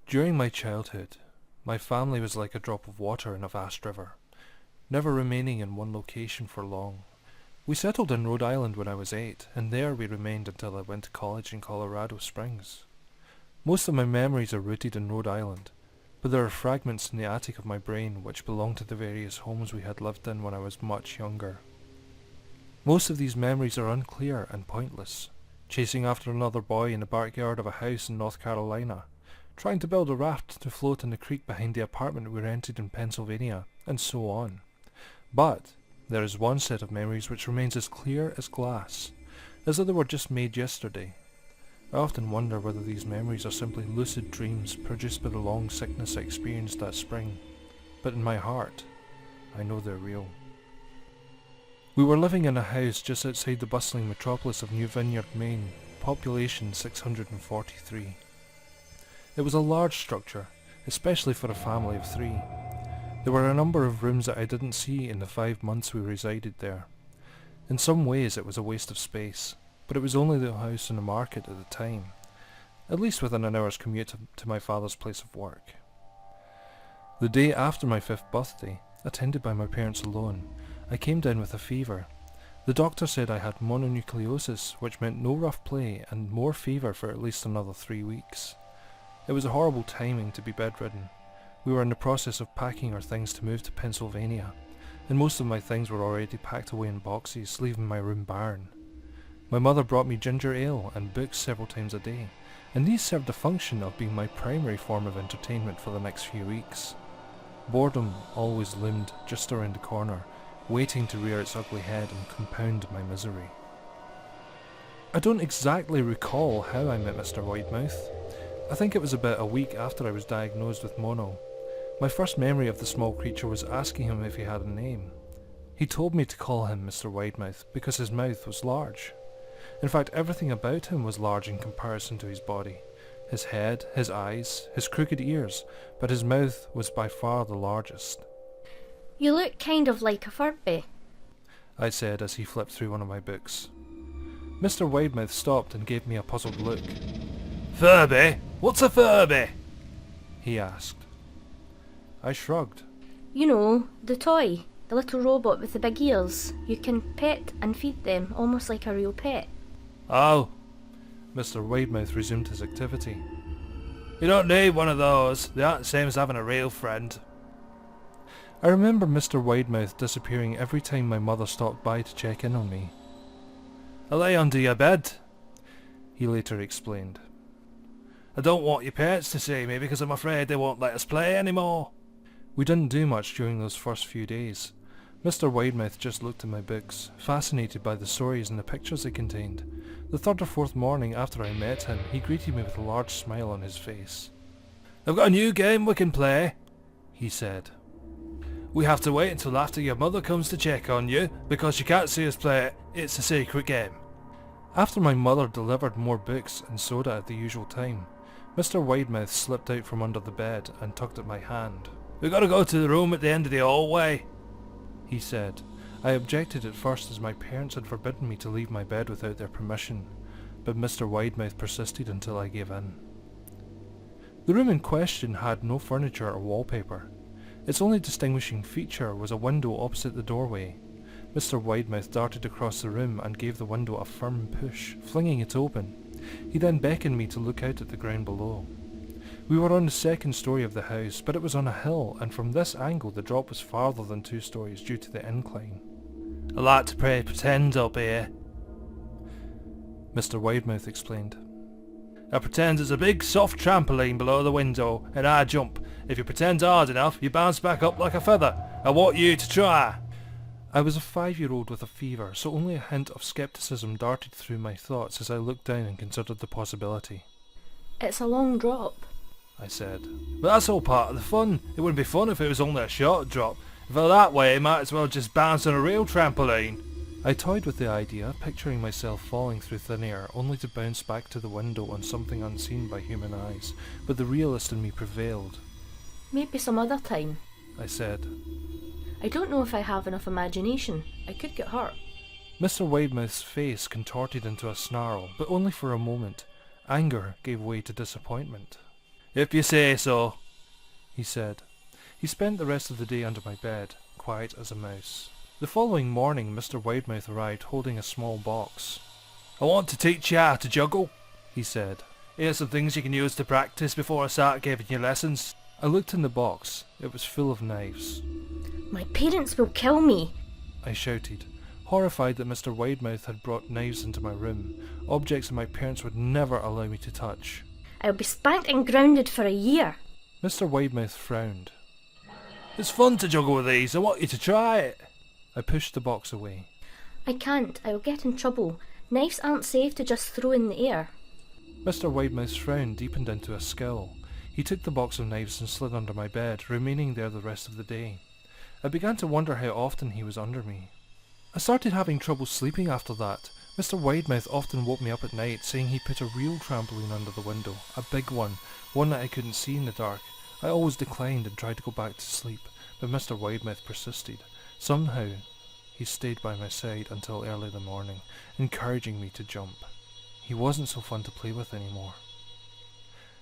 During my childhood, my family was like a drop of water in a vast river, never remaining in one location for long. We settled in Rhode Island when I was 8, and there we remained until I went to college in Colorado Springs. Most of my memories are rooted in Rhode Island, but there are fragments in the attic of my brain which belong to the various homes we had lived in when I was much younger. Most of these memories are unclear and pointless, chasing after another boy in the backyard of a house in North Carolina, trying to build a raft to float in the creek behind the apartment we rented in Pennsylvania, and so on. But there is one set of memories which remains as clear as glass, as though they were just made yesterday. I often wonder whether these memories are simply lucid dreams produced by the long sickness I experienced that spring, but in my heart, I know they're real. We were living in a house just outside the bustling metropolis of New Vineyard, Maine, population 643. It was a large structure, especially for a family of 3. There were a number of rooms that I didn't see in the 5 months we resided there. In some ways it was a waste of space, but it was only the house on the market at the time, at least within an hour's commute to my father's place of work. The day after my 5th birthday, attended by my parents alone, I came down with a fever. The doctor said I had mononucleosis, which meant no rough play and more fever for at least another 3 weeks. It was a horrible timing to be bedridden. We were in the process of packing our things to move to Pennsylvania, and most of my things were already packed away in boxes, leaving my room barren. My mother brought me ginger ale and books several times a day, and these served the function of being my primary form of entertainment for the next few weeks. Boredom always loomed just around the corner, waiting to rear its ugly head and compound my misery. I don't exactly recall how I met Mr. Widemouth. I think it was about a week after I was diagnosed with mono. My first memory of the small creature was asking him if he had a name. He told me to call him Mr. Widemouth because his mouth was large. In fact, everything about him was large in comparison to his body. His head, his eyes, his crooked ears, but his mouth was by far the largest. You look kind of like a Furby, I said as he flipped through one of my books. Mr. Widemouth stopped and gave me a puzzled look. "Furby? What's a Furby?" he asked. I shrugged. You know, the toy, the little robot with the big ears. You can pet and feed them, almost like a real pet. Oh, Mr. Widemouth resumed his activity. You don't need one of those. They aren't the same as having a real friend. I remember Mr. Widemouth disappearing every time my mother stopped by to check in on me. I lay under your bed, he later explained. I don't want your parents to see me because I'm afraid they won't let us play anymore. We didn't do much during those first few days. Mr. Widemouth just looked at my books, fascinated by the stories and the pictures they contained. The 3rd or 4th morning after I met him, he greeted me with a large smile on his face. I've got a new game we can play, he said. We have to wait until after your mother comes to check on you, because you can't see us play it. It's a secret game. After my mother delivered more books and soda at the usual time, Mr. Widemouth slipped out from under the bed and tugged at my hand. We've got to go to the room at the end of the hallway, he said. I objected at first as my parents had forbidden me to leave my bed without their permission, but Mr. Widemouth persisted until I gave in. The room in question had no furniture or wallpaper. Its only distinguishing feature was a window opposite the doorway. Mr. Widemouth darted across the room and gave the window a firm push, flinging it open. He then beckoned me to look out at the ground below. We were on the 2nd story of the house, but it was on a hill, and from this angle the drop was farther than 2 stories due to the incline. I like to play pretend up here, Mr. Widemouth explained. I pretend there's a big soft trampoline below the window, and I jump. If you pretend hard enough, you bounce back up like a feather. I want you to try. I was a 5-year-old with a fever, so only a hint of scepticism darted through my thoughts as I looked down and considered the possibility. It's a long drop, I said. But that's all part of the fun. It wouldn't be fun if it was only a short drop. If it were that way, you might as well just bounce on a real trampoline. I toyed with the idea, picturing myself falling through thin air, only to bounce back to the window on something unseen by human eyes, but the realist in me prevailed. Maybe some other time, I said. I don't know if I have enough imagination. I could get hurt. Mr. Widemouth's face contorted into a snarl, but only for a moment. Anger gave way to disappointment. "If you say so," he said. He spent the rest of the day under my bed, quiet as a mouse. The following morning Mr. Widemouth arrived holding a small box. "I want to teach you how to juggle," he said. "Here's some things you can use to practice before I start giving you lessons." I looked in the box. It was full of knives. My parents will kill me. I shouted, horrified that Mr. Widemouth had brought knives into my room, objects that my parents would never allow me to touch. I'll be spanked and grounded for a year. Mr. Widemouth frowned. "It's fun to juggle with these. I want you to try it." I pushed the box away. I can't. I'll get in trouble. Knives aren't safe to just throw in the air. Mr. Widemouth's frown deepened into a scowl. He took the box of knives and slid under my bed, remaining there the rest of the day. I began to wonder how often he was under me. I started having trouble sleeping after that. Mr. Widemouth often woke me up at night, saying he put a real trampoline under the window, a big one that I couldn't see in the dark. I always declined and tried to go back to sleep, but Mr. Widemouth persisted. Somehow, he stayed by my side until early in the morning, encouraging me to jump. He wasn't so fun to play with anymore.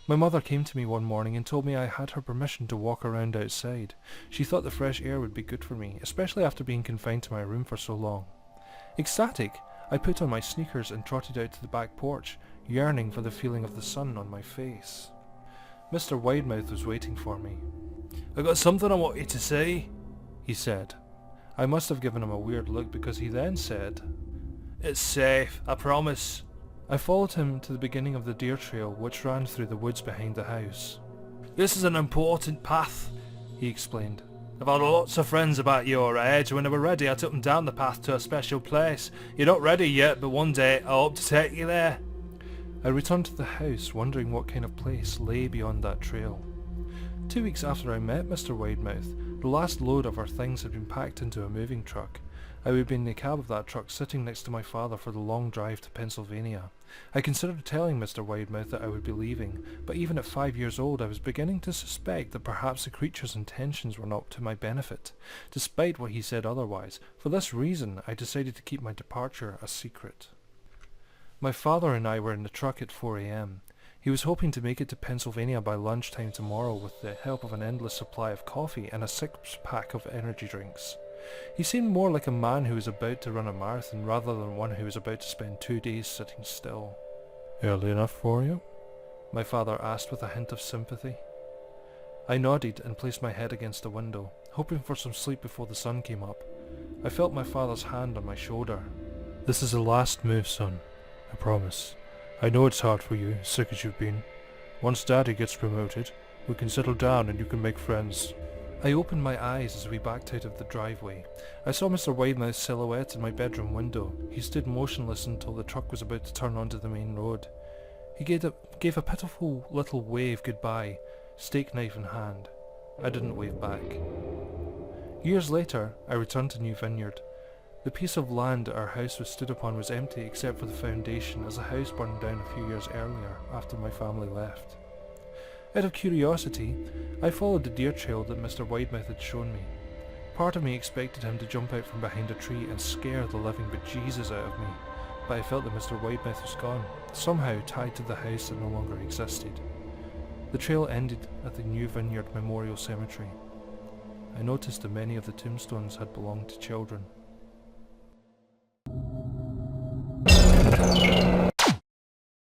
My mother came to me one morning and told me I had her permission to walk around outside. She thought the fresh air would be good for me, especially after being confined to my room for so long. Ecstatic, I put on my sneakers and trotted out to the back porch, yearning for the feeling of the sun on my face. Mr. Widemouth was waiting for me. "I got something I want you to say," he said. I must have given him a weird look because he then said, "It's safe, I promise." I followed him to the beginning of the deer trail which ran through the woods behind the house. "This is an important path," he explained. "I've had lots of friends about your age. When they were ready I took them down the path to a special place. You're not ready yet, but one day I hope to take you there." I returned to the house wondering what kind of place lay beyond that trail. 2 weeks after I met Mr. Widemouth, the last load of our things had been packed into a moving truck. I would be in the cab of that truck sitting next to my father for the long drive to Pennsylvania. I considered telling Mr. Widemouth that I would be leaving, but even at 5 years old I was beginning to suspect that perhaps the creature's intentions were not to my benefit, despite what he said otherwise. For this reason I decided to keep my departure a secret. My father and I were in the truck at 4 a.m. He was hoping to make it to Pennsylvania by lunchtime tomorrow with the help of an endless supply of coffee and a 6-pack of energy drinks. He seemed more like a man who was about to run a marathon rather than one who was about to spend 2 days sitting still. "Early enough for you?" my father asked with a hint of sympathy. I nodded and placed my head against the window, hoping for some sleep before the sun came up. I felt my father's hand on my shoulder. "This is the last move, son. I promise. I know it's hard for you, sick as you've been. Once Daddy gets promoted, we can settle down and you can make friends." I opened my eyes as we backed out of the driveway. I saw Mr. Widemouth's silhouette in my bedroom window. He stood motionless until the truck was about to turn onto the main road. He gave a pitiful little wave goodbye, steak knife in hand. I didn't wave back. Years later, I returned to New Vineyard. The piece of land our house was stood upon was empty except for the foundation, as the house burned down a few years earlier after my family left. Out of curiosity, I followed the deer trail that Mr. Widemouth had shown me. Part of me expected him to jump out from behind a tree and scare the living bejesus out of me, but I felt that Mr. Widemouth was gone, somehow tied to the house that no longer existed. The trail ended at the New Vineyard Memorial Cemetery. I noticed that many of the tombstones had belonged to children.